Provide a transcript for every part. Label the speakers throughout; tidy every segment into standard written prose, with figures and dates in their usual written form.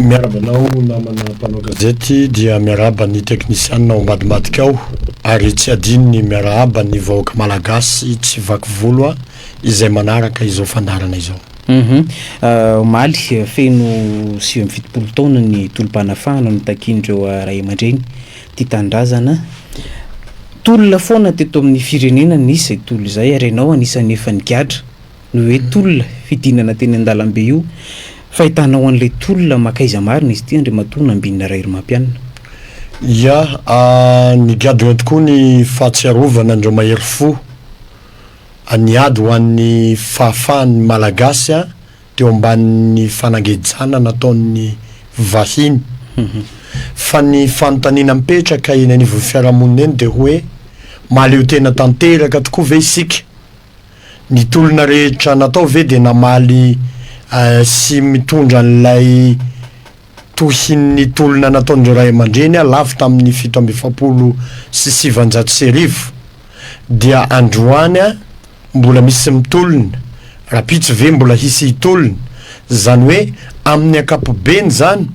Speaker 1: miarabanao namana mpanao gazety dia miaraba ny teknisianina ao ambadimbadika ao ary tsy adino ny miaraba ny vahoaka malagasy tsy vaky volo izay manaraka izao fandarana izao.
Speaker 2: Omaly feno 7 taona ny tolom-panafahana no takindreo ray aman-dreny ty tandrazana tolona foana teto amin'ny firenena nisy tolo izay ary ianao anisan'ny efa nigadra no hoe tolona fidinana teny an-dalambe io fahitanao an'ilay tolona makaiza marina izy ty Andriamatoa nambinina ray Romampianina.
Speaker 1: Nigadona tokoa ny fahatsiarovana andreo mahery fo niady ho an'ny fahafahan'ny malagasy teo ambanin'ny fanangejana nataon'ny vahiny fa ny fanontaniana mipetraka eny anivon'ny fiarahamonina eny dia hoe maleo tena tanteraka tokoa ve isika ny tolona rehetra natao ve dia namaly sy mitondra an'ilay tohin'ny tolona nataondreo ray aman-dreny lafo tamin'ny 770 dia androany mbola misy mitolona rapitsy ve mbola hisy hitolona zany hoe amin'ny ankapobeny zany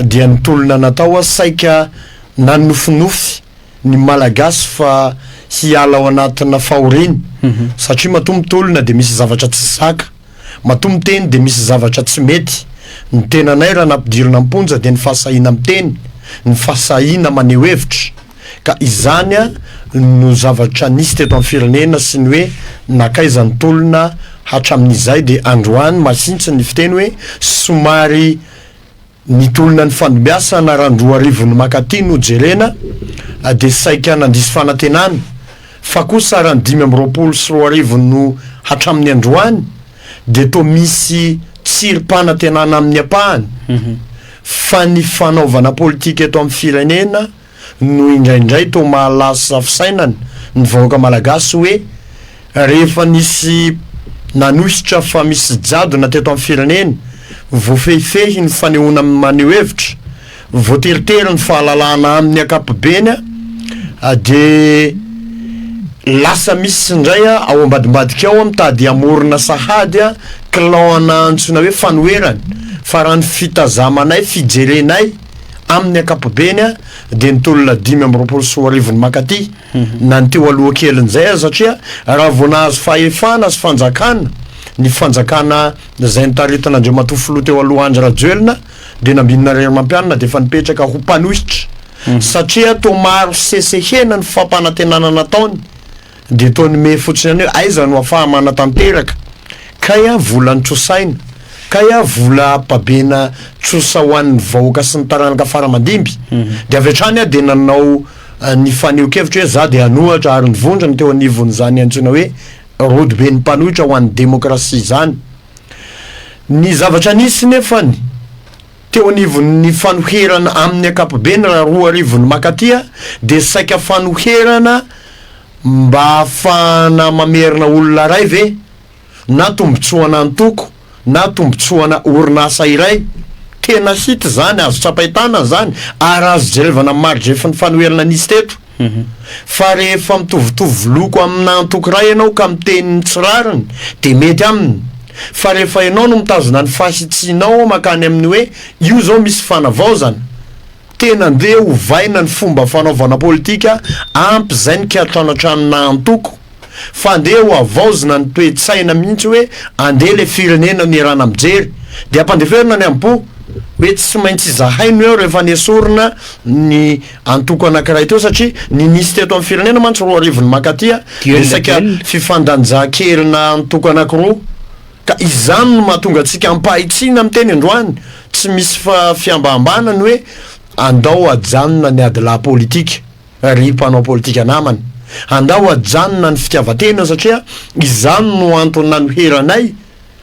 Speaker 1: dia ny tolona natao saika nanofinofy ny malagasy fa hiala ao anatina fahoriana satria matoa mitolona dia misy zavatra tsy saka matoa miteny dia misy zavatra tsy mety ny tenanay raha nampidirina amponja dia ny fahasahina miteny ny fahasahina maneho hevitra ka izany no zavatra nisy teto amin'ny firenena sy ny hoe nakaiza ny tolona hatramin'izay dia androany masintsy ny fiteny hoe somary ny tolona ny fandombiasana raha 2 ny makaty no jerena dia saika nandisy fanantenana fa kosa raha 5 no hatramin'ny androany dia to misy tsirim-panantenana amin'ny apahany fa ny fanaovana politika eto amin'ny firenena no indraindray to mahalasa fisainana ny vahoaka malagasy hoe rehefa nisy nanositra fa misy jadona teto amin'ny firenena voafehifehy ny fanehoana maneho hevitra voateritery ny fahalalana amin'ny ankapobeny dia lasa misy indray ao ambadimbadika ao mitady amorona sahady kilaona antsona hoe fanoherany fa raha ny fitazamanay fijerenay amin'ny ankapobeny dia nitolona 5 ny makaty na ny teo aloha kelin'izay satria raha vonahazo fahefana sy fanjakana ny fanjakana zay nitaritana Andriamatoa filoha teo aloha Andry Rajoelina dia nambinina ray Romampianina dia efa nipetraka ho mpanohitra satria to maro sesehena ny fampanantenana nataony dia tony me fotsiny any hoe aiza no afaha manatanteraka kaya vola ny trosaina kaya vola pabena trosa ho an'ny vahoaka sy ny taranaka faramandimby dia avy hatrany dia nanao ny faneho-kevitra hoe za dia hanohatra ary nivondrana teo anivon'izany antsoina hoe rody be ny mpanohitra ho an'ny demokrasia zany ny zavatra nisy nefany teo anivon'ny fanoherana amin'ny ankapobeny raha 2 ny makaty dia saika fanoherana mba ahafahana mamerina olona ray ve na tombotsoana antoko na tombotsoana orinasa iray tena hity zany azo tsapahitana zany ary azo jerevana marjefa ny fanoherana nisy teto fa rehefa mitovitovy loko amina antoko ray ianao ka miteny tsirariny dia mety aminy fa rehefa ianao no mitazona ny fahitsinao makany amin'ny hoe io zao misy fanavaozana tena ndeha hovaina ny fomba fanaovana politika ampy zay ny kiatranatranona antoko fa ndeha ho avaozina ny toe-tsaina mihitsy hoe andeha le firenena ny rana mijery dia ampandeferina ny ampo hoe tsy maintsy zahaino eo rehefa nesorina ny antoko anankiray teo satria ny nisy teto amin'ny firenena mantsy 2 ny makaty resaka fifandanjahan-kerina antoko anankiroa ka izany no mahatonga antsika ampahitsina amin'ny teny androany tsy misy fiambahambana ny hoe andao ajanona ny adila politika ry mpanao politika namany andao ajanona ny fitiavatena satria izany no antony nanoheranay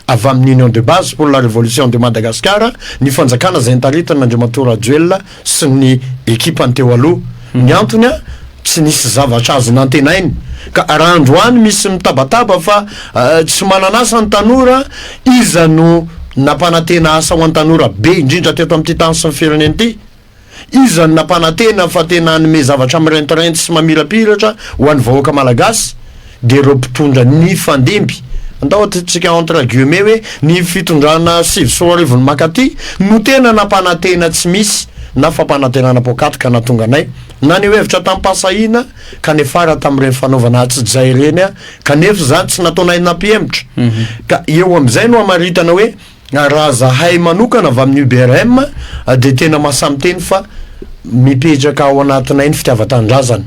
Speaker 1: avy amin'ny union de base pour la révolution de Madagascar ny fanjakana zay nitaritana Andriamatoa Rajoelina sy ny ekipany teo aloha ny antony tsy nisy zavatra azo nantenainy ka raha androany misy mitabataba fa tsy mananasa ny tanora iza no nampanantena asa ho an'ny tanora be indrindra teto amin'ity tany sy ny firenena ity iza no nampanantena fa tena anome zavatra mirentirentry sy mamirapiratra ho an'ny vahoaka malagasy dia ireo mpitondra ny fandimby andao tsika entre guillemets hoe ny fitondrana 7 makaty no tena nampanantena tsy misy na fampanantenana pokatika na tonga anay na ny hevitra tampasahina kanefara tamin'ireny fanaovana tsy zay reny a kanefa zany tsy nataonay nampihemitra ka eo am'izay no amaritana hoe raha zahay manokana avy amin'ny UBRM de tena mahasamteny fa mipetraka ao anatinay ny fitiavatandrazana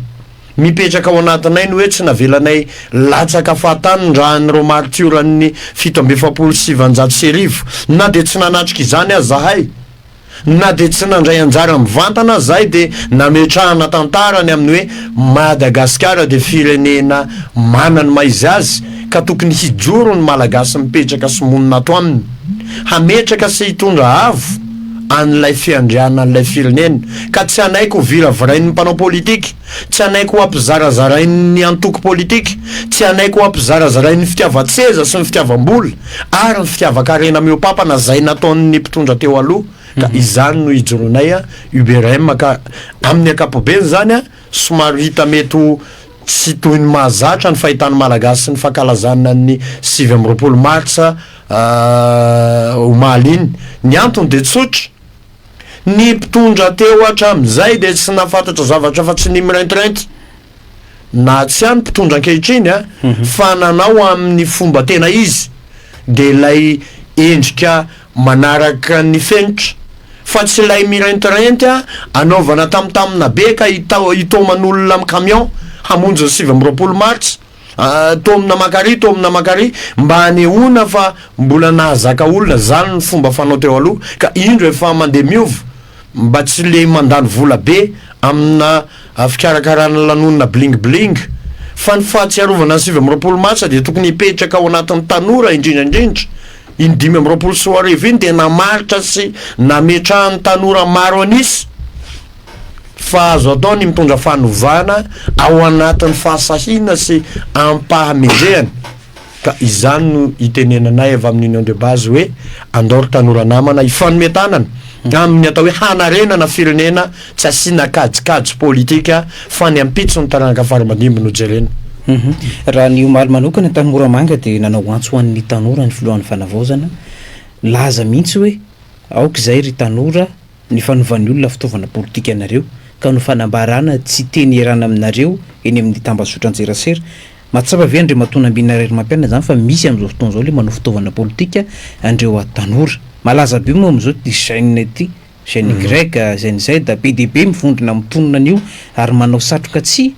Speaker 1: mipetraka ao anatinay ny hoe tsy navelanay latsaka fahatany raha ny romartioran'ny 7,700 na de tsy nanatrika izany azy zahay na de tsy nandray anjara mivantana zahay de nametrahana tantarany amin'ny hoe Madagasikara de firenena manany maizy azy ka tokony hijoro ny malagasy mipetraka sy monina ato aminy hametraka sy hitondra avo an'ilay fiandriana an'ilay firenena ka tsy anaiko viravirain'ny mpanao politika tsy anaiko ampizarazarain'ny antoko politika tsy anaiko ampizarazarain'ny fitiavatseza sy ny fitiavam-bola ary ny fitiavakarena miopapana zay nataon'ny mpitondra teo aloha ka izany no ijoronay a UBRM ka amin'ny akapobeny zany a somary hita mety tsy toy ny mahazatra ny fahitany malagasy ny fankalazana ny 7 martsa omaliny ny antony de tsotra ny mpitondra teo hatram'izay de tsy nafantatra zavatra fa tsy ny mirentirent na tsy any mpitondra ankehitriny a fa nanao amin'ny fomba tena izy de lay endrika manaraka ny fenitra fa tsy lay mirentirent a anaovana tamtamina be ka hitoman'olona amin'ny camion hamonjy 7 martsa tomina makary mba hanehoana fa mbola nahazaka olona zany ny fomba fanao teo aloha ka indro efa mandeha miova mba tsy le mandany vola be amina fikarakarana lanonina bling fa ny fahatsiarovana 7 martsa de tokony hipetraka ao anatin'ny tanora indrindrandrindra iny 5 iny de namaritra sy nametrahany tanora maro anisy fa azo atao ny mitondra fanovana ao anatin'ny fahasahina sy ampahamezehany ka izany no itenenanay avy amin'ny union de base hoe andao tanora namana ifanometanana amin'ny atao hoe hanarenana firenena tsy asiana kajikajy politika fa ny ampitso ny taranaka faramadimby no jerena
Speaker 2: raha ny omaly manokana tanora manga de nanao antso hoan'ny tanora ny filohan'ny fanavaozana laza mihitsy hoe aoka zay ry tanora ny fanovan'ny olona fitaovana politika anareo ka no fanambarana tsy teny erana aminareo eny amin'ny tambazotra anjerasera mahatsapa ve andreo matona ambina rery mampianina zany fa misy am'izao fotoana zao le manao fitaovana politika andreo atanora malaza be moa am'izao ty chaîne ty chaîne grec chaîne z PDB mivondrona mitonona an'io ary manao satroka tsy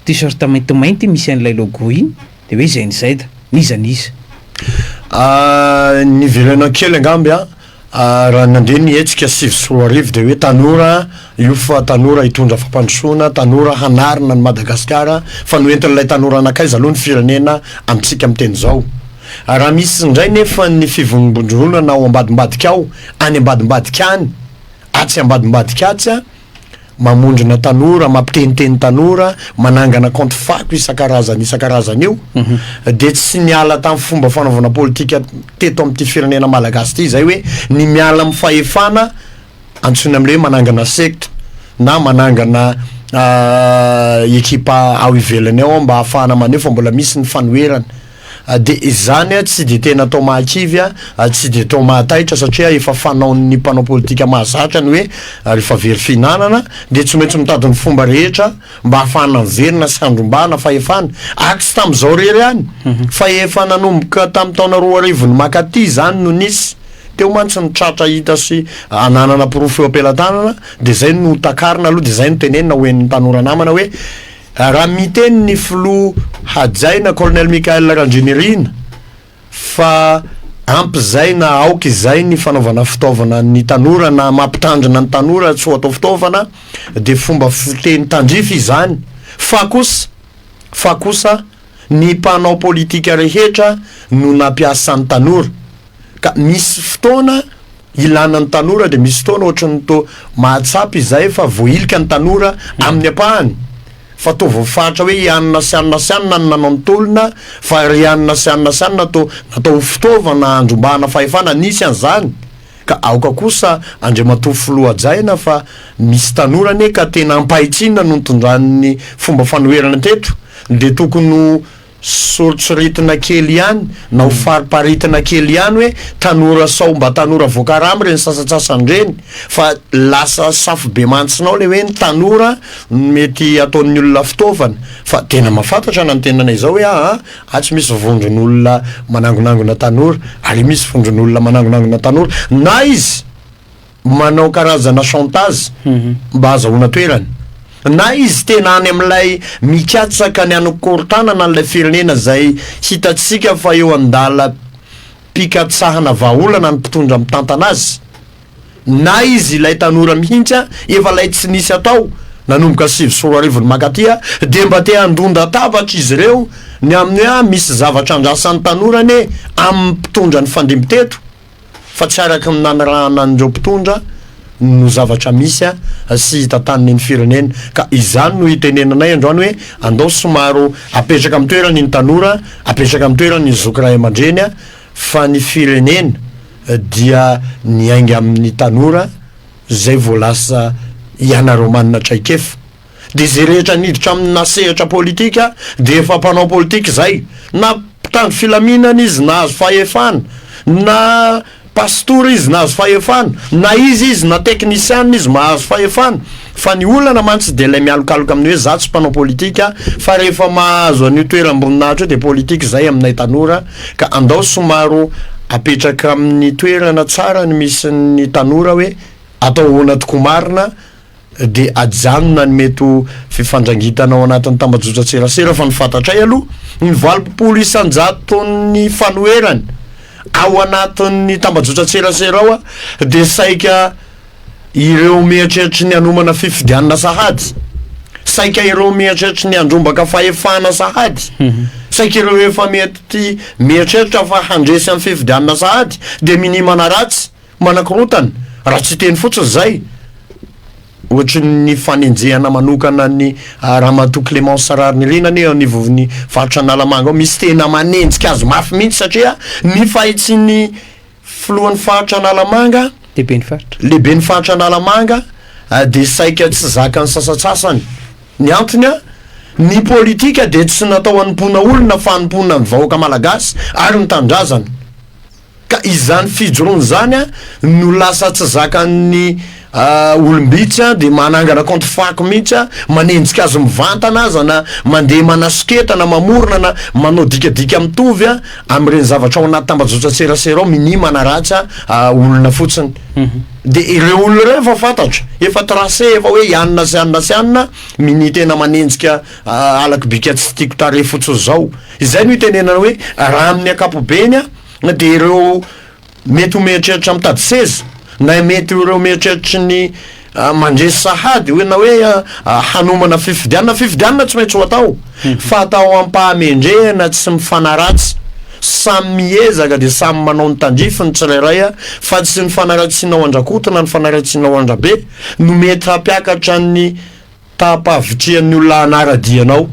Speaker 2: t-shirt maintimainty misy an'ilay logo iny de hoe chaîne z nizaniza
Speaker 1: nivelana kely angamby raha nandeha nietsika 7 de hoe tanora io fa tanora hitondra fampandrosoana tanora hanarina ny Madagasikara fa noentin'ilay tanora anakaiza aloha ny firenena amitsika am'teny zao raha misy indray nefa ny fivonimbondronana ao ambadimbadika ao any ambadimbadika any atsy ambadimbadika atsy mamondrina tanora mampiteniteny tanora manangana compte fako isan-karazany io de tsy niala tamin'ny fomba fanaovana politika teto amin'ity firenena malagasy ty zay hoe ny miala amin'ny fahefana antsony am'le manangana secte na manangana ekipa ao ivelany ao mba ahafahana maneho fa mbola misy ny fanoerana de izany tsy de tena atao mahakivy tsy de atao mahataitra satria efa fanaon'ny mpanao politika mahazatra ny hoe rehefa very finanana de tsy maintsy mitady ny fomba rehetra mba ahafahana miverina sy handrombana fahefana aksy tam'izao rery any fa efa nanomboka tamin'ny taona 2000 makaty zany no nisy teo mantsy ny tratra hita sy ananana porofo eo ampelantanana de zay no takarina aloha de zay no tenenina hoen'ny tanora namana hoe raha miteny ny filo hajaina colonel Michael Randrinerina fa ampy zay na aoka izay ny fanaovana fitaovana ny tanora na mampitandrina ny tanora tsy ho atao fitaovana de fomba fiteny tandrify izany fa kosa ny mpanao politika rehetra no nampiasa ny tanora ka misy fotoana ilana ny tanora de misy fotoana ohatrany to mahatsapy izay fa voilika ny tanora amin'ny apahany fa to voafatra hoe ianina sy anina ny nanao ny tolona fa ianina sy anina natao fitaovana andrombahana fahefana nisy an'izany ka aoka kosa andriamatoa filohajaina fa misy tanora ne ka tena ampahitsina no nitondran'ny fomba fanoherana teto de tokony soritsoritana kely ihany na ho fariparitina kely ihany hoe tanora sao mba tanora voakaramy reny sasatsasany fa lasa safo be mantsinao le hoe ny tanora mety ataon'ny olona fitaovana fa tena mahafantatra na ny tenanay zao hoe tsy misy vondron'olona manangonangona tanora ary misy vondron'olona manangonangona tanora na izy manao karazana chantage mba azahoana toerany na izy tena any amin'ilay mikatsaka ny anokorontanana n'ilay firenena zay hitatsika fa eo andala pikatsahana vahaolana ny mpitondra mitantana azy na izy ilay tanora mihitsy efa lay tsy nisy atao nanomboka 7 makatia de mba te andonda tabatra izy ireo ny amin'ny hoe misy zavatra andrasan'ny tanorany amin'ny mpitondra ny fandimiteto fa tsy araka minanarahana andreo mpitondra no zavatra misy sy hitantaniny ny firenena ka izany no hitenenanay androany hoe andao somaro apetraka amin'ny toerany ny tanora apetraka amin'ny toerany ny zoky ray aman-dreny fa ny firenena dia ny aingy amin'ny tanora zay voalasa ianareo manina traikefa de zay rehetra niditra amina sehatra politika de efa mpanao politika zay na mpitandro filaminana izy na azo fahefana na pastor izy na azo fahefana na izy na technicien izy mahazo fahefana fa ny olana mantsy de lay mialokaloka amin'ny hoe za tsy mpanao politika fa rehefa mahazo an'io toeram-boninahitra de politika zay aminay tanora ka andao somaro apetraka amin'ny toerana tsara ny misy ny tanora hoe atao hoana tokoa marina de ajanona ny mety fifandrangitana ao anatin'ny tambajotran-tserasera fa ny fantatray aloha ny 80 isan-jato ny fanoherany ao anatin'ny tambajotran-tserasera ao de saika ireo mieritreritra ny anomana fifidianana sahady saika ireo mieritreritra ny andrombaka fahefana sahady saika ireo efa mety mieritreritra fa handresy amin'ny fifidianana sahady de minimana ratsy manakorotana raha tsy teny fotsiny zay ohatry ny fanenjehana manokana ny Ramatoa Clémence Sarary Nirinany eo anivon'ny faritra Analamanga misy tena manenjika azy mafy mihitsy satria ny fahitsiny filohan'ny faritra Analamanga lehibe ny faritra Analamanga de saika tsy zakany sasatsasany ny antony ny politika de tsy natao anompona olona fa anompona ny vahoaka malagasy ary ny tandrazana ka izany fijoroany zany no lasa tsy zakany olombitsy de manangana contre fako mihitsy manenjika azy mivantana azy na mandeha manasiketa na mamorona na manao dikadika mitovy amin'ireny zavatra ao anaty tambajotran-tserasera ao minimana ratsy olona fotsiny de ireo olona ireo efa fantatra efa tracé efa hoe ianona sy anona mini tena manenjika alaky bika tsy tiako tare fotsiny zao izay no itenenana hoe raha amin'ny akapobeny de ireo mety ho mieritreritra mitady seza na mety ireo mieritreritra ny mandresy sahady hoe na hoe hanomana fifidianana tsy maintsy ho atao fa atao ampahamendrehana tsy mifanaratsy samy miezaka de samy manao ny tandrifiny tsirairay fa tsy ny fanaratsianao andrakotana ny fanaratsianao andrabe no mety hampiakatra ny tapavitrian'ny olona anaradianao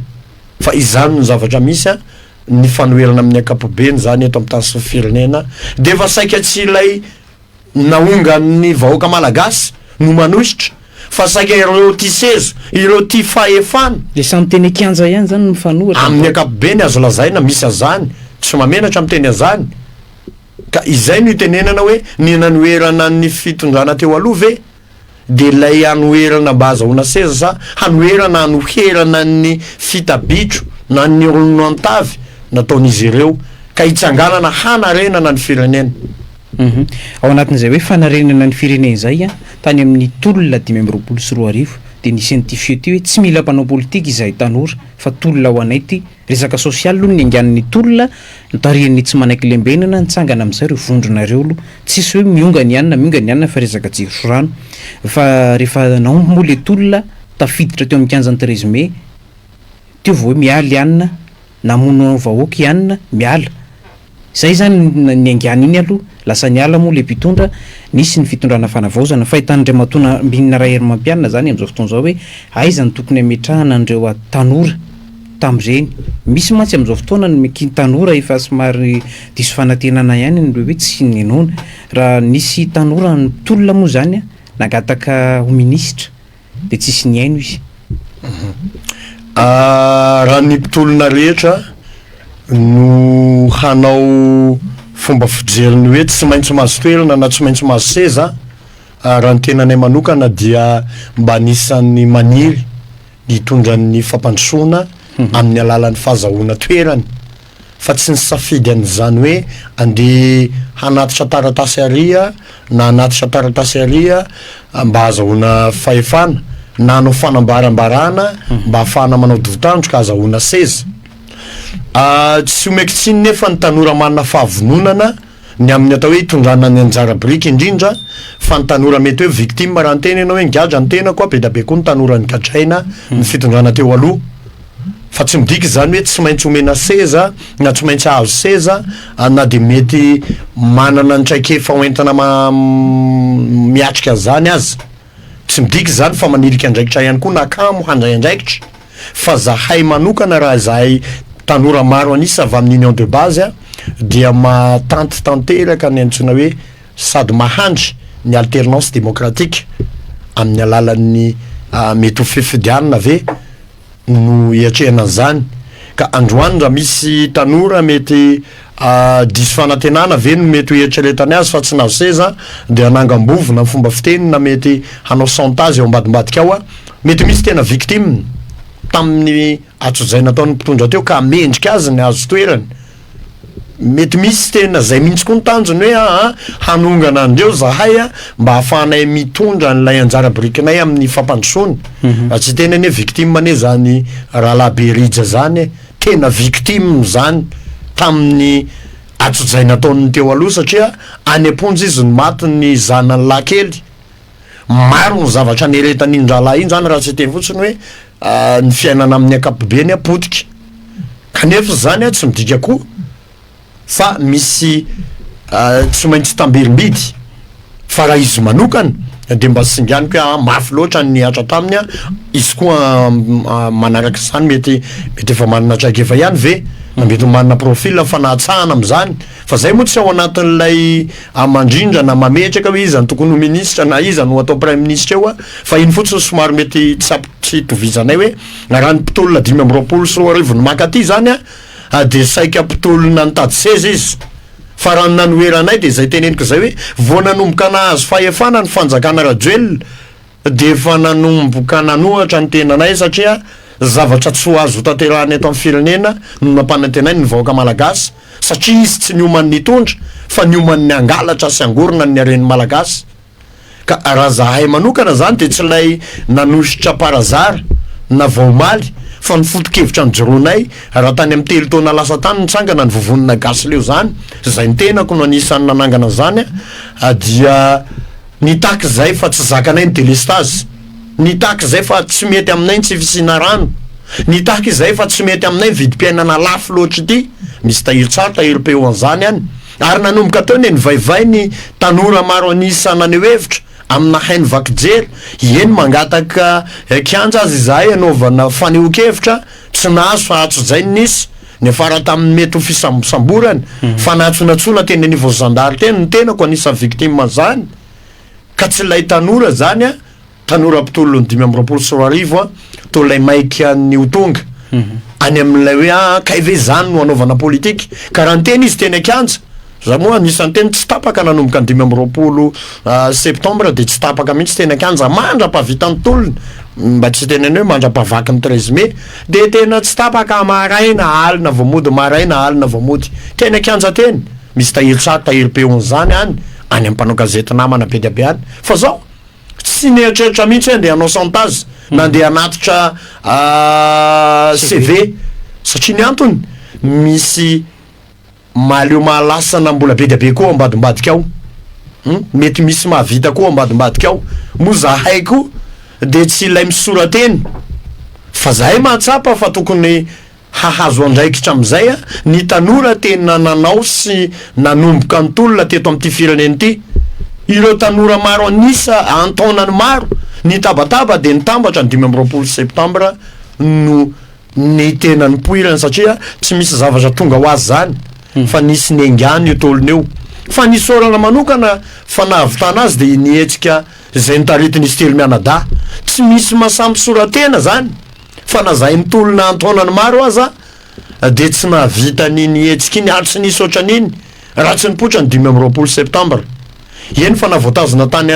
Speaker 1: fa izany no zavatra misy ny fanoherana amin'ny akapobeny zany eto amin'ny tany sy firenena de efa saika tsy ilay naonga ny vahoaka malagasy no manositra fa saika ireo ty sezo ireo ty fahefana
Speaker 2: le samy teny kianja ihany zany mifanohitra
Speaker 1: amin'ny akapobeny azo lazaina misy azany tsy mamenatra amin'ny teny azany ka izay no itenenana hoe ny nanoherana ny fitondrana teo aloha ve de lay anoherana mba azahoana seza sa hanoherana anoherana ny fitabitro na ny olono antavy nataon'izy ireo ka hitsanganana hanarenana ny firenena
Speaker 2: ao anatin'izay hoe fanarenana ny firenena zay tany amin'ny tolona 524 de nisy identifié ty hoe tsy mila mpanao politika izay tanora fa tolona ho anay ty resaka sosialy aloha ny angan'ny tolona notarian'ny tsy manaiky lembenana nitsangana amin'izay reo vondronareo aloha tsisy hoe miongany ihany fa resaka jirosorano fa rehefa naomby moa le tolona tafiditra teo amin'ny 15 mai teo vao hoe miala ihany namono vahoaka ihany miala zay zany ny angany iny aloha lasa niala moa le mpitondra nisy ny fitondrana fanavaozana fa hitanyndray matona mbinina raha hery mampianina zany am'izao fotoana zao hoe aiza ny tokony ametrahana andreo tanora tam'ireny misy mantsy am'izao fotoana ny mekiny tanora efa somary diso fanantenana ihany ny hoe tsy nenona raha nisy tanora ny tolona moa zany nagataka ho ministra de tsisy ny aino izy
Speaker 1: raha ny mpitolona rehetra no hanao fomba fijeriny hoe tsy maintsy mahazo toerana na tsy maintsy mahazo seza, raha ny tenanay manokana dia mba anisan'ny maniry hitondran'ny fampandrosoana amin'ny alalan'ny fahazahoana toerany, fa tsy ny safidy an'izany hoe andeha hanatitra taratasy aria na hanatitra taratasy aria mba hahazahoana fahefana na hanao fanambarambarana mba hahafahana manao dovotandro ka hahazahoana seza. Tsy omaiky tsiny nefa ny tanora manana fahavononana ny amin'ny atao hoe hitondrana ny anjara biriky indrindra, fa ny tanora mety hoe victime raha ny tena ianao hoe ngiaja ny tena koa be da be koa ny tanora ny gadraina ny fitondrana teo aloha, fa tsy midika zany hoe tsy maintsy omena seza na tsy maintsy ahazo seza na de mety manana ny traikefa hoentana miatrika an'izany azy, tsy midika zany fa manirika andraikitra ihany koa na kamo handray andraikitra, fa zahay manokana raha zahay tanora maro anisa avy amin'ny union de base dia matanty tanteraka ny antsoina hoe sady mahandry ny alternance démocratique amin'ny alalan'ny mety ho fifidianana ve no hiatrehana an'izany. Ka androany raha misy tanora mety diso fanantenana ve no mety ho hiatreretany azy fa tsy naho seza de anangam-bovona ny fomba fiteny na mety hanao chantage eo ambadimbadika ao mety misy tena victime tamin'ny atsozay nataon'ny mpitondra teo ka mendrika azy ny azo toerany, mety misy tena zay mihitsy koa ny tanjony hoe hanongana andreo zahay mba hahafahanay mitondra n'lay anjara birikinay amin'ny fampandrosoana. Tsy tena ny hoe victime ane zany rahalahy Berija zany, tena victime zany tamin'ny atsozay nataony teo aloha satria any amponjy izy ny maty ny zanany lahy kely, maro ny zavatra neretan'iny rahalahy iny zany raha tsy teny fotsiny hoe ny fiainana amin'ny ankapobeny apotika, kanefa zany tsy midika koa fa misy tsy maintsy tamberimbidy, fa raha izy manokana de mba singaniko hoe mafy loatra ny atra taminy izy koa manaraka zany mety efa manana traikefa ihany ve mety manana profil fanahtsahana am'zany, fa zay moa tsy ao anatin'lay amandrindra na mametraka hoe iza ny tokony ho ministra na iza no atao prime ministre eo fa iny fotsiny somary mety tsy tovizanay hoe raha ny mpitolona 520 no makaty zany de saika mpitolona nitady seza izy, fa raha nanoeranay de zay teneniko zay hoe vao nanomboka nahazo fahefana ny fanjakana rajoelona de efa nanomboka nanohatra ny tenanay satria zavatra tsy ho azo tanterahany eto amin'ny firenena no nampanantenay ny vahoaka malagasy satria izy tsy nioman'ny hitondra fa nioman'ny angalatra sy angorona ny aren'ny malagasy. Ka raha zahay manokana zany de tsy lay nanositra parazara na vaomaly fa ny foto-kevitra ny joronay raha tany amin'ny telo taona lasa tany nitsangana ny vovonina gasy leo zany, zay ny tenako no anisan'ny nanangana zany dia nitaky zay fa tsy zakanay ny délestage, nitaky zay fa tsy mety aminay ny tsy fisina rano, nitaky zay fa tsy mety aminay vidim-piainana lafo loatra ity, misy tahiry tsara tahiry peo an'izany any, ary nanomboka teo ny vaivay ny tanora maro anisana ny hevitra amina hainy vakijery eny mangataka kianja azy zahay anaovana fanehoan-kevitra tsy nahazo fa atsozay nisy nefara tamin'ny mety ho fisamborany fa nahatsonatsona teny anivao zandary teny ny tenako anisa victime zany, ka tsy lay tanora zany tanora mpitolo ny 520 to lay maiky ny ho tonga any amin'ilay hoe kaive zany no anaovana politika ka raha ny teny izy teny akianja za moa anisan'ny teny tsy tapaka nanomboka ny 5 septembre de tsy tapaka mihitsy tena kianja mandra-pavitany tolona mba tsy tenany hoe mandra-pavaky ny 13 mai de tena tsy tapaka maraina alina vao mody tena kianja teny misy tahiry tsara tahiry peon'izany any am'mpanao gazety namana be diabe any, fa zao tsy nieritreritra mihitsy hoe andeha hanao chantage na andeha hanatitra CV satria ny antony misy maleo mahalasana mbola be diabe koa ambadimbadika ao, mety misy mahavita koa ambadimbadika ao, moa zahay koa de tsy ilay misorateny fa zahay mahatsapa fa tokony hahazo andraikitra am'izay ny tanora tena nanao sy nanomboka ny tolona teto amin'ity firenena ity, ireo tanora maro anisa antaonany maro ny tabataba de nitambatra ny 5 septembre no ny tena ny poirany satria tsy misy zavatra tonga ho azy zany fa nisy ny angany io tolony eo, fa nisy orana manokana fa nahavitana azy de nietsika zay nitaretin'izy telo mianada tsy misy mahasampy soratena zany fa na zay ny tolona antaonany maro aza de tsy nahavita niny etsika iny ary tsy nisy ohatran'iny raha tsy nipotra ny 5 septambra eny fa navoatazona tany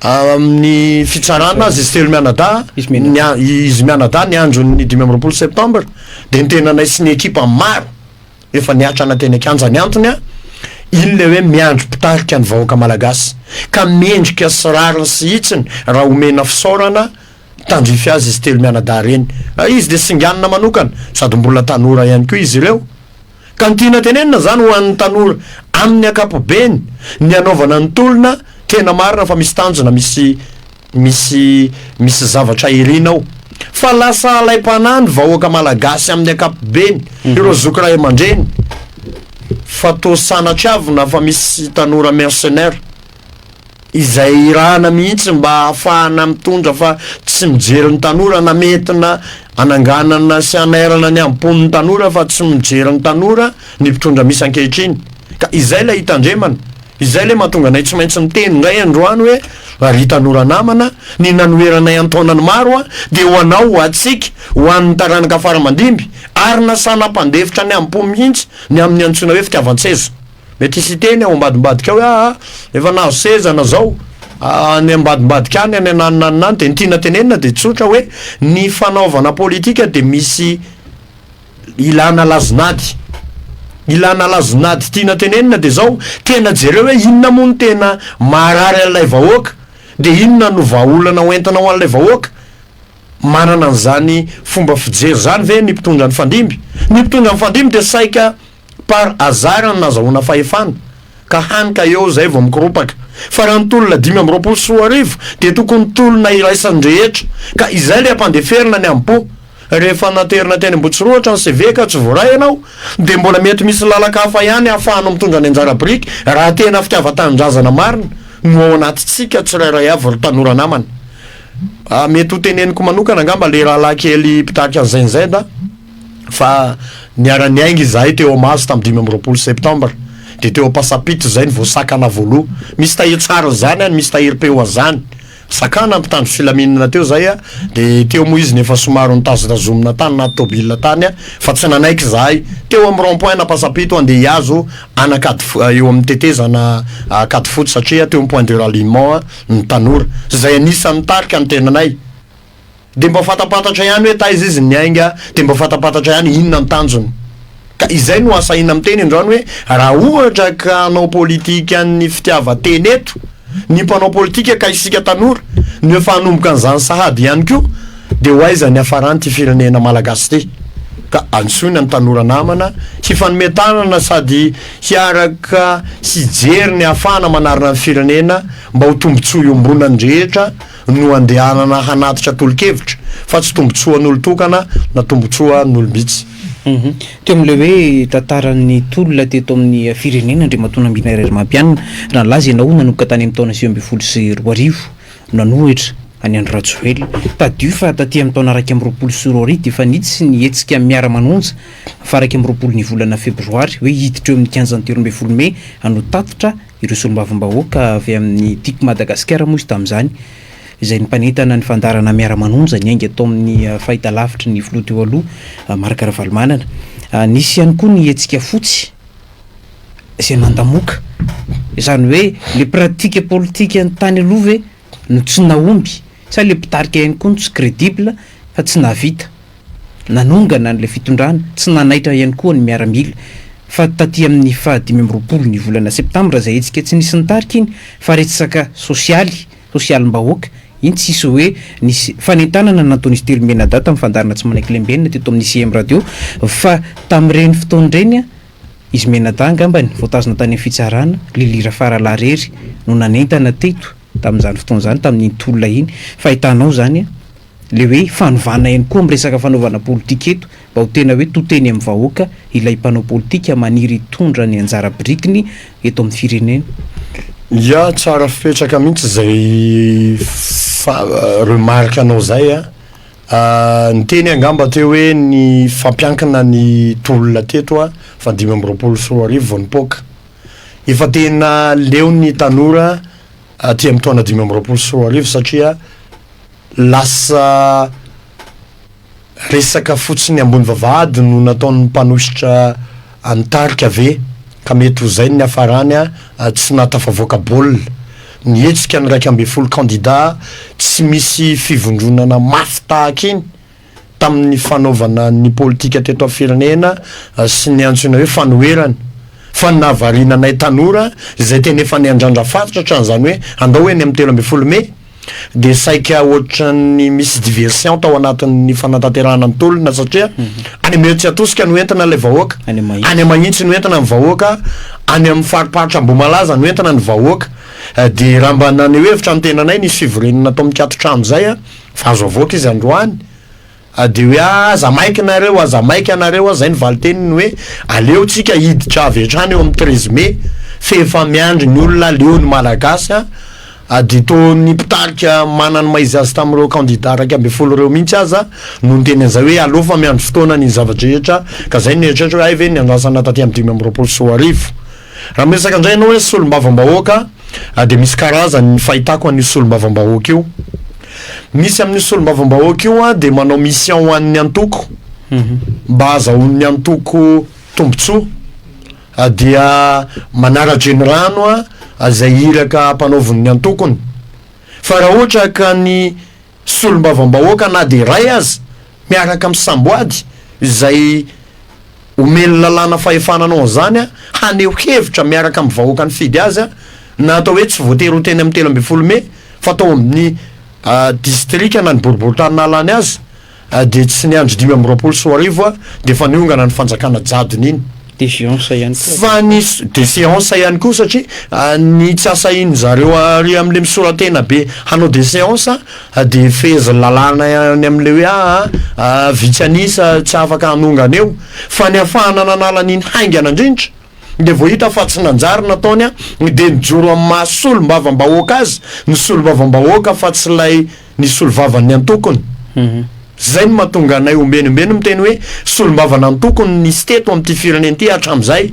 Speaker 1: amin'ny fitsarana azy izy telo mianada izy mianada ny andron'ny 5 septambra de ny tena naisy ny ekipa maro efa niatra anateny akanja ny antony iny le hoe miandro mpitarika ny vahoaka malagasy ka mendrika sy rariny sy hitsiny raha omena fisaorana tandrify azy izy telo mianada reny izy de singanina manokana sady mbola tanora ihany koa izy ireo ka ny tiana tenenina zany ho an'ny tanora amin'ny akapobeny ny anaovana ny tolona tena marina fa misy tanjona misy zavatra irinao fa lasa alaim-panany vahoaka malagasy amin'ny akapobeny ireo zoky ray aman-dreny fa to sanatriavina fa misy tanora mercenaire izay irana mihitsy mba ahafahana mitondra fa tsy mijery ny tanora na metina ananganana sy anairana ny ampon'ny tanora fa tsy mijery ny tanora ny mpitondra misy ankehitriny ka izay la hitandremana izay le mahatonga nay tsy maintsy miteny ngay androany hoe ary tanora namana ny nanoeranay antaonany maro de ho anao ho atsika ho an'ny taranaka faramandimby ary nasanam-pandefitra ny ampo mihitsy ny amin'ny antsoina hoe fitiavan-tseza mety isy teny ao ambadimbadika hoe efa nazo seza na zao ny ambadimbadika any any anananany de nytiana tenenina de tsotra hoe ny fanaovana politika de misy ilana lazonady tiana tenenina de zao tena jereo hoe inona moa tena marary an'ilay vahoaka de inona no vaolana hoentina ho an'ilay vahoaka manana an'izany fomba fijery zany ve ny mpitondra ny fandimby de saika par azara ny nazahoana fahefana ka hanika eo zay vao mikoropaka fa raha nytolona 5 de tokony tolona iraisan-drehetra ka izay le ampandeferina ny ampo rehefa naterina teny Ambotsiroatra ny CV ka tsy voaray ianao de mbola mety misy lalakafa ihany ahafahanao mitondra ny anjara briky raha tena fitiavan-tanindrazana marina no ao anatytsika tsirairay avy ry tanora namana mety ho teneniko manokana angamba le rahalahy kely mpitarika an'izay da fa niara-ny ainga izahay teo amaso tamin'ny 5 septambra de teo pasapito zay ny voasakana voaloha misy tahir tsara zany any misy tahir peo zany sakana mpitandro filaminana teo zay de teo moa izy nefa somaro nitazotazomina tany na tobile tany fa tsy nanaiky zahay teo amin'ny rond-point na pasapito andeha hiazo anakady eo amin'ny tetezana akady foty satria teo amin'ny point de ralliement ny tanora zay anisan'ny tarika ny tenanay de mba fatapatatra ihany hoe taiza izy ny ainga de mba fatapatatra ihany inona ny tanjony ka izay no asa ina miteny androany hoe raha ohatra ka anao politika ny fitiavateny eto ny mpanao politika ka isika tanora ny efa hanomboka an'izany sahady ihany koa de ho aiza ny hafarany ty firenena malagasy ty ka antsoina ny tanora namana hifanometanana sady hiaraka sy jery ny hafana manarina ny firenena mba ho tombontsoa iombonany rehetra no andehanana hanatitra tolo-kevitra fa tsy tombontsoa n'olo tokana na tombontsoa n'olo-bitsy
Speaker 2: teo am'le hoe tantaran'ny tolona teto amin'ny firenena ndre matona ambina iray mampianina raha laza ianao nanomboka tany amin'ny taona 2024 nanohitra any andro Ratsoely tadio fa taty amin'ny taona 2024 de fa nitsy ny hetsika miara-manonja fa 2024 ny volana febroary hoe hiditra eo amin'ny 15 20 Mai ano tatitra ireo solombavambahoaka avy amin'ny tiako Madagasikara moa izy tamin'izany izay ny mpanentana ny fandarana miara-manonja ny ainga atao amin'ny fahitalavitra ny filoha teo aloha Marc Ravalomanana nisy ihany koa ny hetsika fotsy izay nandamoka izany hoe le pratika politika ny tany aloha ve no tsy naomby sa le mpitarika ihany koa no tsy crédible fa tsy nahavita nanongana n'le fitondrana tsy nanaitra ihany koa ny miaramila fa taty amin'ny fa 20 ny volana septambra zay hetsika tsy nisy nitarika iny fa retsaka sosialim-bahoaka iny tsisy hoe nisy fanentanana nataon'izy telo menada tamin'ny fandarana tsy manaiky lembenina teto amin'ny CM radio fa tamin'ireny fotoan'ireny izy menada angambany voatazona tany amin'ny fitsarana lilira faralarery no nanentana teto tamin'izany fotoan'izany tamin'ny tolona iny fa hitanao zany le hoe fanovana ihany koa am'resaka fanaovana politika eto mba ho tena hoe toteny amin'ny vahoaka ilay mpanao politika maniry tondra ny anjara birikiny eto amin'ny firenena
Speaker 1: ya tsara fipetraka mihitsy zay remarque anao zay ny teny angamba teo hoe ny fampiankina ny tolona teto fa 2024 vao nipoaka efa tena leo ny tanora ty amin'ny taona 2024 satria lasa resaka fotsiny ambony vavahady no nataon'ny mpanositra antarika ave ka mety ho zay ny afarany tsy natafavoaka baolina ny etsika ny 1 candidat tsy misy fivondronana mafy tahaka iny tamin'ny fanaovana ny politika teto firenena sy ny antsoina hoe fanoherana fa navarinanay tanora izay tena efa ny andrandra fatotra hatran'izany hoe andao hoe ny amin'ny 13 Mai de saika ohatran'ny misy diversion tao anatin'ny fanatanterahana ny tolona satria any mety atosika no entina le vahoaka any magnitsy no entina ny vahoaka any amin'ny fariparitra Ambomalaza no entina ny vahoaka de raha mba nany hevitra ny tenanay nisy fivorenana atao amin'ny 4 trano zay fa azo avoaka izy androany de hoe aza maika anareo zay ny valiteniny hoe aleo tsika hiditra avy hatrany eo amin'ny 13 Mai fa efa miandry ny olona leo ny malagasy de to ny mpitarika manany maizy azy tamin'ireo candidat 1 reo mihitsy aza no nyteny an'izay hoe aleo fa miandry fotoana ny zavatra rehetra ka zay ny eritreritra hoe ay ve ny andrasana taty amin'ny 5 raha miresaka indray ianao hoe solombavambahoaka de misy karazany ny fahitako an'io solombavambahoaka io misy amin'ny solombavambahoaka io de manao mission ho an'ny antoko mba azahoan'ny antoko tombotsoa dia manara-dreny rano zay iraka mpanaoviny antokony fa raha ohatra ka ny solombavambahoaka na de ray azy miaraka amin'ny samboady zay omeny lalàna fahefananao zany haneho hevitra miaraka amin'ny vahoaka ny fidy azy na atao hoe tsy voatery ho teny amin'ny 13 Mai fa atao amin'ny distrika na ny boriboritany azy de tsy niandry 5 de fa niongana ny fanjakana jadony iny
Speaker 2: déchéance ihany koa
Speaker 1: fa ny déchéance ihany koa satria ny tsy asa iny zareo ary amin'le misoratena be hanao déchéance de feza lalàna ny amin'le hoe vitsy anisa tsy afaka hanongana eo fa ny afahana nanala n'iny haingana indrindra de vo hita fa tsy nanjary nataony de nijoro amin'ny mahasolom-bavambahoaka azy ny solom-bavambahoaka fa tsy lay ny solovavan'ny antokony zay ny mahatonga anay ombenombeno miteny hoe solombavana antokony nisy teto amin'ity firenena ty hatram'izay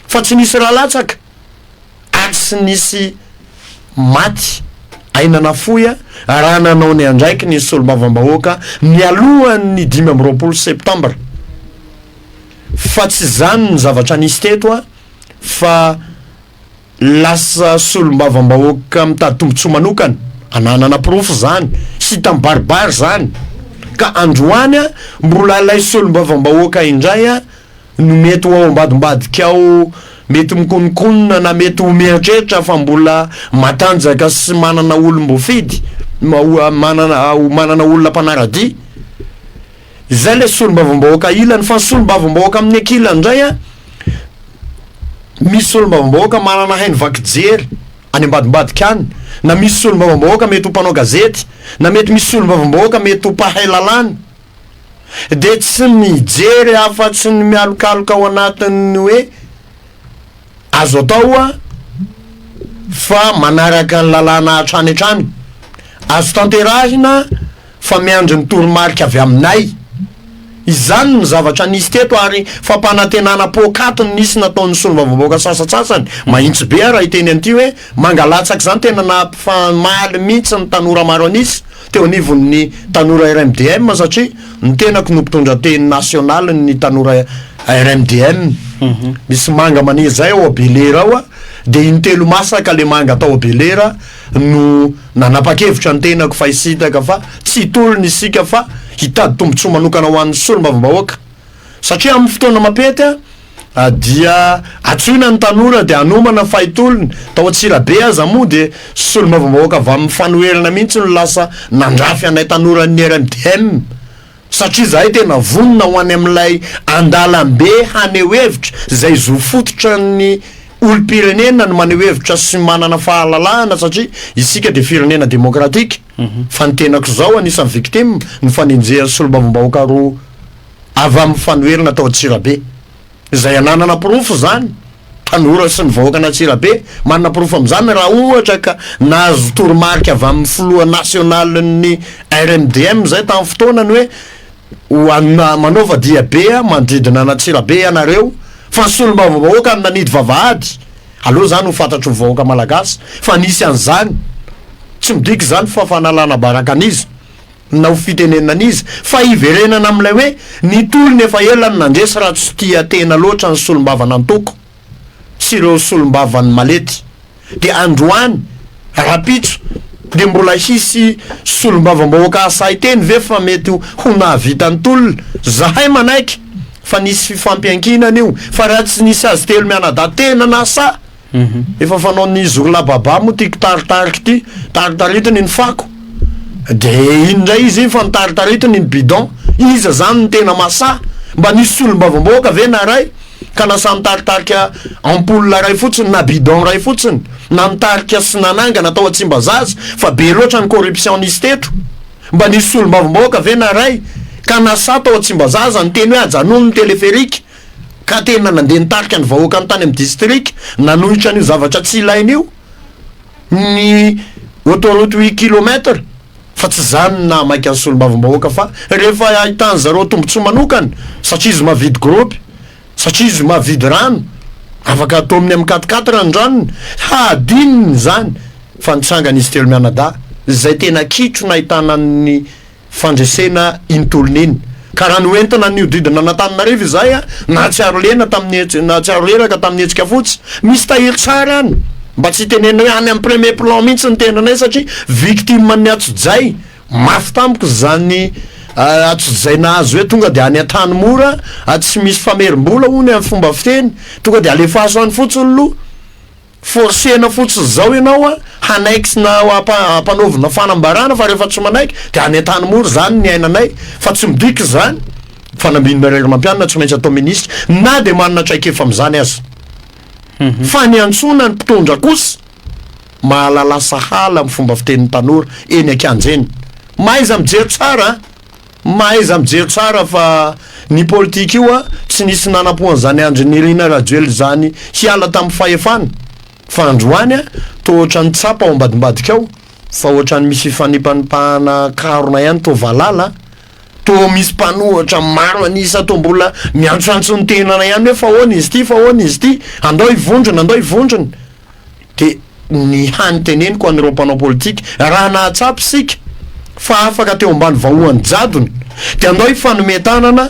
Speaker 1: fa tsy nisy raha latsaka ary tsy nisy maty ainana foya raha nanao ny andraiky ny solombavambahoaka mialohan'ny 5 septambra fa tsy zany ny zavatra nisy teto fa lasa solombavambahoaka mitady tombotsoa manokana ananana profo zany sy tam baribary zany ka androany mbola lay solombavambahoaka indray no mety ho ao ambadimbadika ao mety mikonikonina na mety ho mieritreritra fa mbola matanjaka sy manana olom-bofidy manana olona mpanarady zay le solombavambahoaka ilany fa solombavambahoaka amin'ny akilany indray misy solombavambahoaka manana hainy vakijery any ambadimbadika any na misy solombavambahoaka mety ho mpanao gazety na mety misy solombavambahoaka mety ho mpahay lalàna de tsy mijery afa-tsy ny mialokaloka ao anatin'ny hoe azo atao fa manaraka ny lalàna hatrany hatrany azo tanterahina fa miandry ny toromarika avy aminay izany ny zavatra nisy teto ary fampanantenana pokatony nisy nataon'ny solombavambahoaka sasatsasany mahitsy be raha iteny an'ity hoe mangalatsaky zany tena nampifamaly mihitsy ny tanora maro anisy teo anivon'ny tanora RMDM satria ny tenako no mpitondra teny national ny tanora RMDM misy manga maniry zay ao Abelera ao de iny telo masaka le manga atao Abelera no nanapa-kevitra ny tenako fa isitaka fa tsy hitolony isika fa hitady tombotsoa manokana ho an'ny solombavambahoaka satria amin'ny fotoana mapety dia atsoina ny tanora de anomana fahitolony tao Atsirabe aza moa de solombavambahoaka avy amin'ny fanoherana mihitsy no lasa nandrafy anay tanora ny RMDM satria zahay tena vonona ho any amin'ilay andalambe haneho hevitra zay zo fototra ny olo-pirenena no maneho hevitra sy manana fahalalahana satria isika de firenena demokratika fa ny tenako zao anisan'ny victime ny fanenjeha solombavambahoaka roa avy amin'ny fanoherana tao Atsirabe zay ananana profo zany tanora sy ny vahoaka na Atsirabe manana profo am'zany raha ohatra ka nahazo toromarika avy amin'ny filoha national ny RMDM zay tamin'ny fotoanany hoe manaova diabe mandridina na Atsirabe ianareo fa solombavambahoaka nanidy vavahady aloha zany ho fantatro vahoaka malagasy fa nisy an'izany tsy midiky zany fa fanalana baraka an'izy na ho fitenenana izy fa iverenana am'ilay hoe ny tolony efa elany nandresy raha tsy tia tena loatra ny solombavana antoko sy ireo solombavany malety de androany rapitso de mbola hisy solombavambahoaka asay teny ve fa mety ho nahavitany tolona zahay manaiky fa nisy fifampiankinana io fa raha tsy nisy azy telo mianada tena nasa efa fanao ny zola baba mo tiako taritariky ty taritaritiny ny fako de indray izy fa nitaritaritiny ny bidon iza zany ny tena masa mba nisy solombavambahoaka ve na ray ka nasa mitaritarika ampoule ray fotsiny na bidon ray fotsiny na mitarika sy nananga natao atsimba zazy fa be loatra ny corruption nisy teto mba nisy solombavambahoaka ve na ray ka nasa tao atsimba zaza ny teny hoe ajanono ny teleferika ka tena nandeha nitarika ny vahoaka ny tany amin'ny district nanohitra an'io zavatra tsy ilainy io ny autoroute 8 kilometre fa tsy zany na maika ny solombavambahoaka fa rehefa ahitany zareo tombontsoa manokana satria izy mavidy groupe satria izy mavidy rano afaka atao amin'ny amin'ny 4-4 randranony hadininy zany fa nitsangana izy telo mianada zay tena kitro nahitana ny fandresena intolony iny ka raha ny entina niodidina natanynarivo izay a na tsy aro lena tamin'ny na tsy aro leraka tamin'ny hetsika fotsy misy tahiry tsara any mba tsy tenena hoe any amin'ny premier plan mihitsy ny tenanay satria victime ny atsojay mafy tamiko zany atsojay nahazo hoe tonga de any an-tany mora tsy misy famerim-bola hony amin'ny fomba fiteny tonga de alefaso any fotsiny lo forsena fotsiny zao ianao a hanaiky na ampanaovina fanambarana fa rehefa tsy manaiky de any an-tany mora zany ny ainanay fa tsy midiky zany fanambinina rera mampianina tsy maintsy atao ministra na de manana traikefa am'izany azy fa ny antsona ny mpitondra kosa mahalala sahala amin'ny fomba fitenin'ny tanora eny akanjeny maiza mijery tsara maiza mijery tsara fa ny politika io a tsy nisy nanampoan'izany andrenirina rajoely zany hiala tamin'ny fahefana fa androany a to ohatrany tsapa ao ambadimbadika ao fa ohatrany misy fifanipanimpahana karona ihany to valala to misy mpanohatra maro anisa to mbola miantroantso ny tenana ihany hoe fa hoana izy ty fa hoana izy ty andao ivondrona de ny hany teneniko an'ireo mpanao politika raha nahatsapy sika fa afaka teo ambany vahoany jadony de andao ifanometanana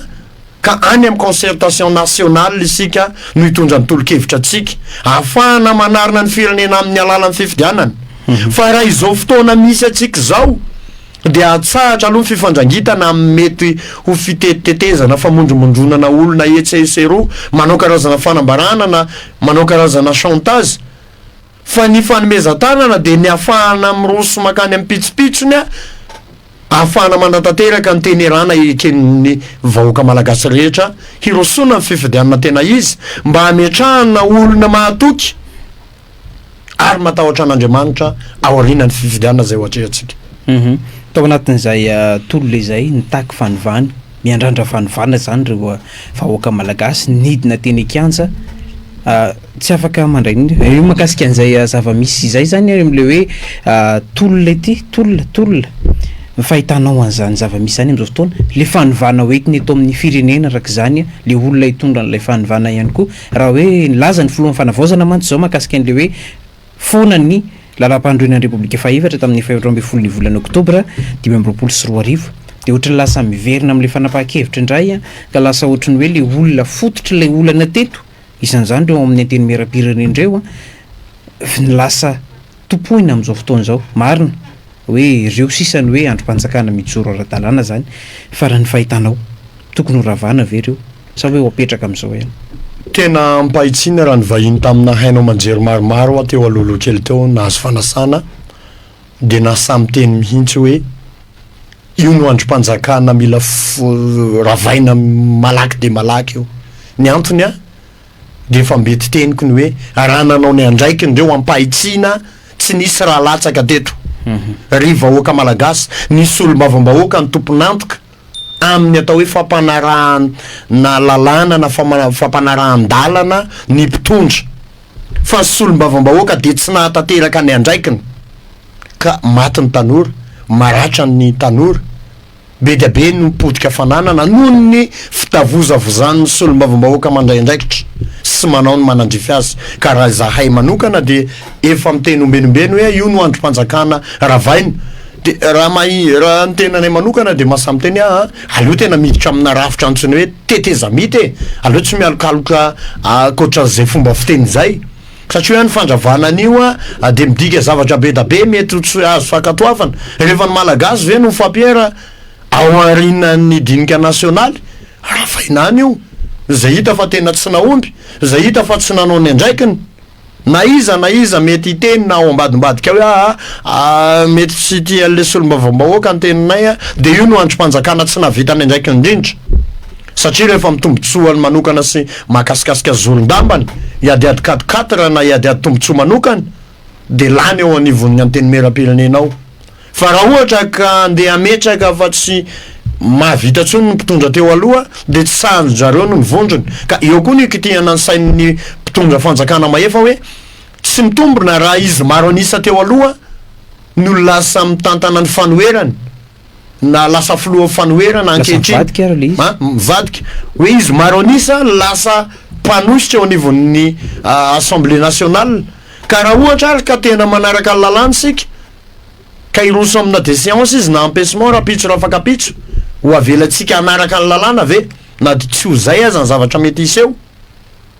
Speaker 1: ka any amin'ny concertation nationale isika no hitondra ny tolo-kevitra atsika ahafahana manarina ny firenena amin'ny alalan'ny fifidianana fa raha izao fotoana misy atsika zao de atsahatra aloha ny fifandrangitana mety ho fitetitetezana famondromondronana olona etsesero manao karazana fanambarana na manao karazana chantage fa ny fanomezan-tanana de ny ahafahana miroso makany amin'ny pitsopitsony a ahafahana mandatanteraka ny tenerana eken'ny vahoaka malagasy rehetra hirosona ny fifidianana tena izy mba hametrahana olona mahatoky ary matahotra an'Andriamanitra ao aorianany fifidianana zay ohatrehatsika
Speaker 2: tao anatin'izay tolo izay nitaky fanovany miandrandra fanovana zany reo vahoaka malagasy nidina teny kianja tsy afaka mandray io makasika an'izay zava-misy izay zany am'le hoe tolona ity tolona fahitanao an'izany zava-misy zany am'izao fotoana le fanovana hoentiny eto amin'ny firenena araka zany le olona hitondra n'ilay fanovana ihany koa raha hoe nilaza ny filohan'ny fanavaozana mantsy zao makasika an'le hoe fonany lalam-pandroenan'ny repoblika fahefatra tamin'ny 12 volana oktobra 2024 de ohatry lasa miverina am'le fanapahan-kevitra indray ka lasa ohatrany hoe le olona fototra ilay olana teto isan'izany reo amin'ny anteny meram-pirenen'ireo lasa topoina am'izao fotoana zao marina hoe ireo sisany hoe androm-panjakana mijoro ara-dalàna zany fa raha ny fahitanao tokony ho ravana ve reo sa hoe ho apetraka am'izao ihany
Speaker 1: tena mpahitsiana raha ny vahiny tamina hainao manjery maromaro a teo alohaloha kely teo nahazo fanasana de nasamy teny mihitsy hoe io no androm-panjakana mila ravaina malaky de malaky io ny antony a de efa mbety teniko ny hoe raha nanao ny andraikiny reo ampahitsiana tsy nisy raha latsaka teto ry vahoaka malagasy nisy olo-mavambahoaka ny tompon'antoka amin'ny atao hoe fampanarahana lalàna na fampanarahan-dalana ny mpitondra fa sy olo-mavambahoaka de tsy nahatanteraka ny andraikiny ka maty ny tanora maratra ny tanora be dia be ny mipodika fananana noho ny fitavozavozany sy olo-mavambahoaka mandray andraikitra sy manao ny manandrify azy ka raha zahay manokana de efa miteny ombenombeno hoe io no androm-panjakana ravaina de raha ny tenanay manokana de mahasamy teny aleo tena miditra amina rafitra antsony hoe teteza mity aleo tsy mialokaloka akoatran'zay fomba fiteny zay satria hoe ny fandravana an'io de midika zavatra be da be mety tsy azo fakatoafana rehefa ny malagasy ve no fampiera ao arinan'ny dinika nasionaly raha fainany io zay hita fa tena tsy naomby zay hita fa tsy nanao ny andraikiny na iza mety iteny na ao ambadimbadika hoe mety tsy tia le solombavam-bahoaka ny teninay de io no androm-panjakana tsy navita ny andraikiny indrindra satria rehefa mitombotsoany manokana sy mahakasikasika zolon-dambany iadiady 4 na iadiady tombotsoa manokana de lany eo anivon'ny anteny meram-pirenenao fa raha ohatra ka andeha ametraka fa tsy mahavita tsony ny mpitondra teo aloha de tsy sahanjo zareo no mivondrony ka eo koa ny kitihana ny sain'ny mpitondra fanjakana maefa hoe tsy mitombona raha izy maro anisa teo aloha no lasa mitantana ny fanoherany na lasa filoha fanoherana ankehitriny mivadika hoe izy maro anisa lasa mpanositra eo anivon'ny assemblée nationale ka raha ohatra ary ka tena manaraka ny lalànysika ka iroso amina déséance izy na empêchement rapitso raha fakapitso ho avelatsika anaraka ny lalàna ve na de tsy ho zay aza ny zavatra mety iseho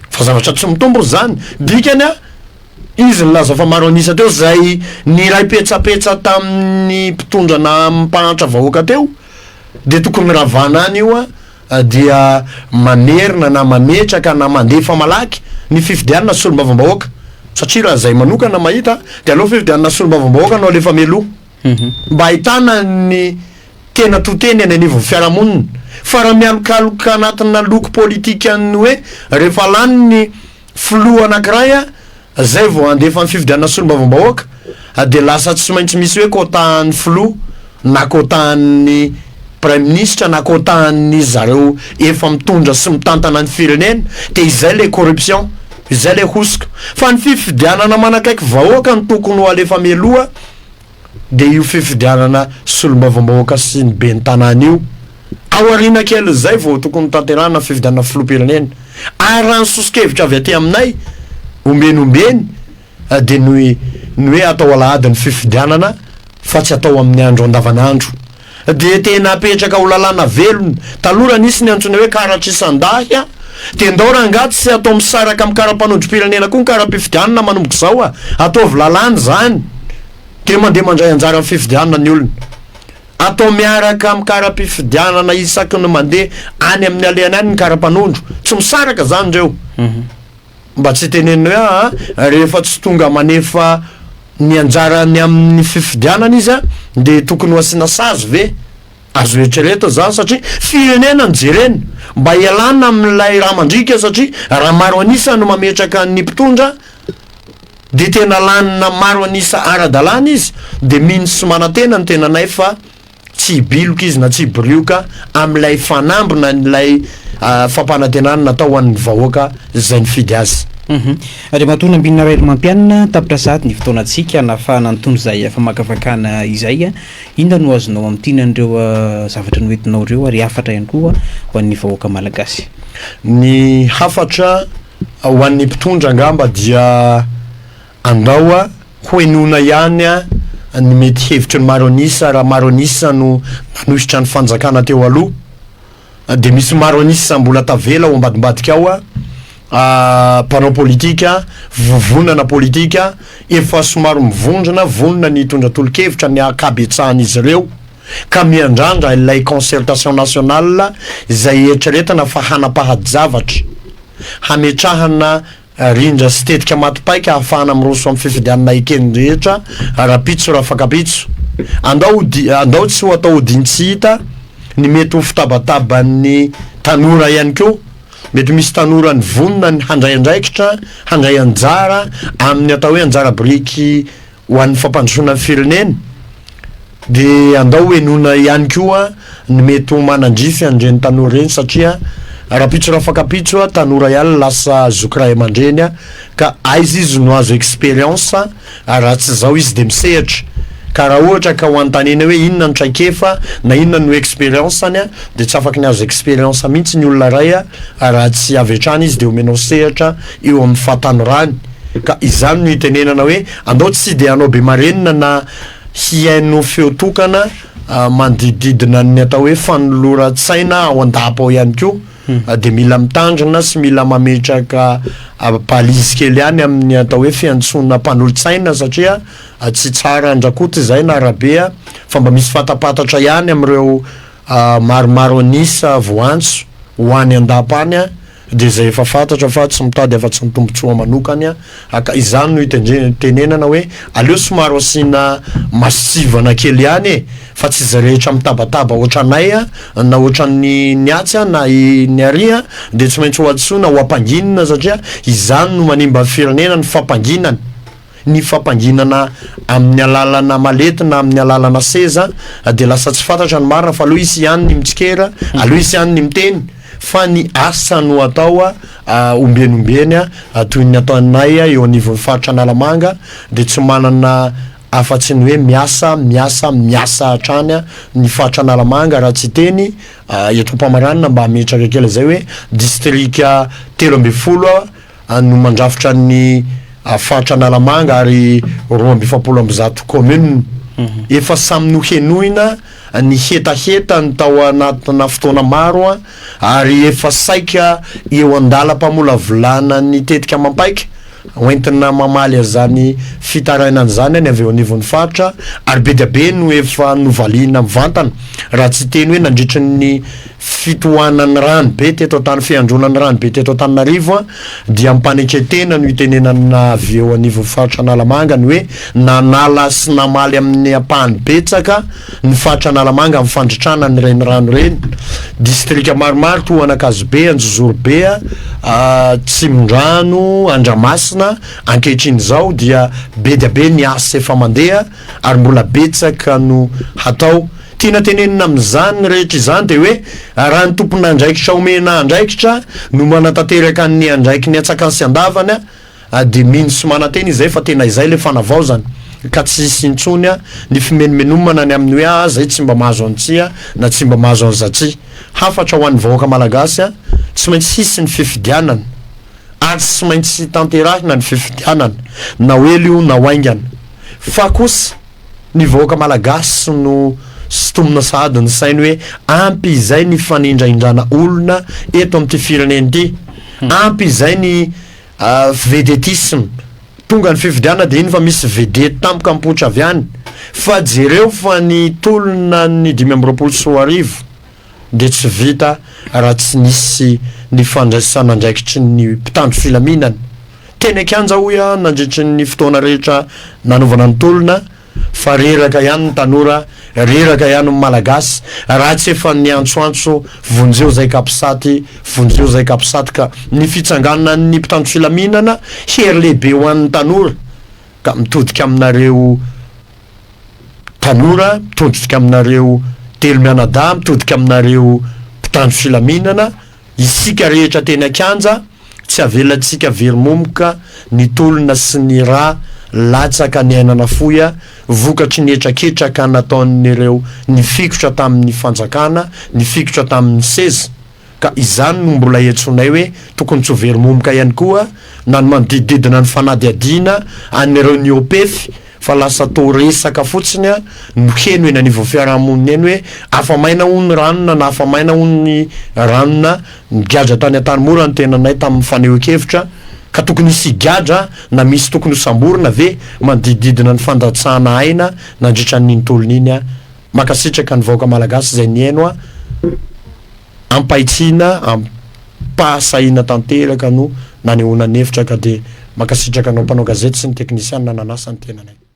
Speaker 1: fa zavatra tsy mitombo zany dikany izy nilaza fa maro anisa teo zay ny ray petsapetsa tamin'ny mpitondra na mpanatra vahoaka teo de tokony ravana any io dia mamerina na mametraka na mandefa malaky ny fifidianana solom-bavambahoaka satria raha zay manokana mahita de aloha fifidianana solom-bavambahoaka no alefa mialoha mba ahitana ny tena toteny any anivon'ny fiarahamonina fa raha mialokaloka anatina loko politika ny hoe rehefa lany ny filoha anankiray zay vao andefa ny fifidianana solom-bavambahoaka de lasa tsy maintsy misy hoe kotan'ny filoha na kotan'ny prime ministre na kotan'ny zareo efa mitondra sy mitantana ny firenena de izay le corruption izay le hosoka fa ny fifidianana manakaiky vahoaka ny tokony ho alefa mialoha de io fifidianana solom-bavambahoaka sy ny be ny tanàna io ao arina kely zay vao tokony tanterana fifidianana filoham-pirenena ary raha ny sosikevitra avy aty aminay ombenombeny de ny hoe atao alahady ny fifidianana fa tsy atao amin'ny andro andavanandro de tena apetraka ho lalàna velona taloha nisy ny antsoina hoe karatra isan-dahy de ndao raha angaty sy atao misaraka amin'ny karapanondrom-pirenena koa ny karam-pifidianana manomboka zao ataovy lalàna zany de mandeha mandray anjara amin'ny fifidianana ny olona atao miaraka amin'ny karam-pifidianana isaky ny mandeha any amin'ny alehany any ny karam-panondro tsy misaraka zany reo mba tsy teneny hoe rehefa tsy tonga manefa ny anjarany amin'ny fifidianana izy de tokony ho asina sazy ve azo eritrereto zany satria firenena ny jerena mba ialana amin'ilay raha mandrika satria raha maro anisa no mametraka ny mpitondra de tena lanina maro anisa ara-dalàna izy de mino sy manantena ny tenanay fa tsy hibiloka izy na tsy hiborioka amin'ilay fanambona nylay fampanantenana natao an'ny vahoaka zay ny fidy azy
Speaker 2: ary matona ambinina ray mampianina tapitra sady ny fotoanatsika nafahana nytondro zay famakafakana izay inona no azonao am'tinan'ireo zavatra noentinao reo ary hafatra ihany koa ho an'ny vahoaka malagasy
Speaker 1: ny hafatra ho an'ny mpitondra angamba dia andao hoenona ihany ny mety hevitry ny maro anisa raha maro anisa no nanositra ny fanjakana teo aloha de misy maro anisa mbola tavela ho ambadimbadika ao mpanao politika vovonana politika efa somaro mivondrona vonona ny tondra tolo-kevitra ny akabetsahan'izy ireo ka miandrandra ilay concertation nationale izay eritreretana fa hanapahady zavatra hametrahana rindra sy tetika matipaika ahafahana miroso amin'ny fifidianana ekeny rehetra rapitso raha fakapitso andao tsy ho atao odiny tsy hita ny mety ho fitabatabany tanora ihany ko mety misy tanora ny vonona ny handray andraikitra handray anjara amin'ny atao hoe anjara biriky ho an'ny fampandrosoana ny firenena de andao hoenona ihany koa ny mety ho manandrify andreny tanora reny satria rapitso raha fakapitso tanora ihany lasa zokiray aman-dreny ka aizy izy no azo expérience raha tsy zao izy de misehatra ka raha ohatra ka ho antanena hoe inona no traikefa na inona no expérience any de tsy afaky ny azo expérience mihitsy ny olona ray raha tsy avy hatrany izy de omenao sehatra eo amin'ny fahatanorany ka izany no hitenenana hoe andao tsy de anao be marenina na hiaino feotokana mandididina ny atao hoe fanoloran-tsaina ao an-dapa ao ihany koa de mila mitandrina sy mila mametraka palizy kely ihany amin'ny atao hoe fiantsona mpanolo-tsaina satria tsy tsara andrakoty zay na arabe fa mba misy fatapatatra ihany am'ireo maromaro anisa voantso hoany an-dapa any de zay efa fantatra fa tsy mitady afa-tsy ny tombontsoa manokany aka izany no tenenana hoe aleo somaro asina masivana kely ihany fa tsy zay rehetra mitabataba ohatranay na ohatran'ny niatsy na ny aria de tsy maintsy hoatsoina ho ampanginina satria izany no manimba firenena ny fampanginana ny fampanginana amin'ny alalana malety na amin'ny alalana seza de lasa tsy fantatra ny marina fa aloha isy ihany ny mitsikera aloha isy ihany ny miteny fa ny asa no atao ombenombeny toy ny ataonay eo anivon'ny faritra Analamanga de tsy manana afa-tsy ny hoe miasa hatrany ny faritra Analamanga raha tsy teny eto Mpamaranina mba hametraka kely zay hoe distrika 13 no mandrafitra ny faritra Analamanga ary 27 commune efa samy nohenoina ny hetaheta ny tao anatina fotoana maro ary efa saika eo andalam-pamolavolana ny tetika mampaika hoentina mamaly azany fitarainany zany any avy eo anivon'ny faritra ary be dia be no efa novaliana mivantana raha tsy teny hoe nandritry ny fitohanany rano be teto tany fiandronany rano be teto Antananarivo dia ampaneketena no itenenana avy eo anivon'ny faritra Analamanga ny hoe nanala sy namaly amin'ny ampahany betsaka ny faritra Analamanga amin'ny fandritrana ny reny rano reny distrika maromaro toa Anakazobe, Anjozorobe, Tsimondrano, Andramasina ankehitriny zao dia be dia be ny asa efa mandeha ary mbola betsaka no hatao tiana tenenina amin'izany rehetra izany de hoe raha ny tompona andraikitra omena andraikitra no manatanteraka ny andraiky ny atsakany sy andavany de mino sy mananteny izay fa tena izay le fanavaozany ka tsy hisy intsony ny fimenomenomana ny amin'ny hoe zay tsy mba mahazo antsia na tsy mba mahazo anzatsy hafatra ho an'ny vahoaka malagasy tsy maintsy hisy ny fifidianana ary tsy maintsy tanterahina ny fifidianana na oely io na oaingana fa kosa ny vahoaka malagasy no sitomina sahady ny sainy hoe ampy izay ny fanindraindrana olona eto amin'ity firenena ity ampy izay ny vedetisme tonga ny fifidiana de iny fa misy vedety tampoka ampotra avy any fa jereo fa ny tolona ny 520 de tsy vita raha tsy nisy ny fandraisana andraikitry ny mpitandro filaminana tena kanja hoy nandritry ny fotoana rehetra nanovana ny tolona fa reraka ihany ny tanora reraka ihany ny malagasy raha tsy efa ny antsoantso vonjeo zay kapisaty ka ny fitsanganana ny mpitandro filaminana hery lehibe ho an'ny tanora ka mitodika aminareo tanora mitodika aminareo telo mianadahy mitodika aminareo mpitandro filaminana isika rehetra tena kanja tsy avelatsika verimomoka ny tolona sy ny raha latsaka ny ainana foya vokatry ny etraketraka nataon'ireo ny fikotra tamin'ny fanjakana ny fikotra tamin'ny seza ka izany no mbola etsonay hoe tokony tsy verimomoka ihany koa na ny manodidididina ny fanadiadiana an'ireo ny opefy fa lasa to resaka fotsiny no heno eny anivon'ny fiarahamonina eny hoe afamaina hony ranona na afamaina hony ranona migadra tany an-tanymora ny tenanay tamin'ny fanehoan-kevitra ka tokony isy gadra na misy tokony hosamborina ve manodidididina ny fandatsahana aina nandritra n'iny tolona iny makasitraka ny vahoaka malagasy zay ny eno ampaitsina ampahasahina tanteraka no nanehoana nevitra ka de makasitraka anao mpanao gazety sy ny teknisiany nananasa ny tenanay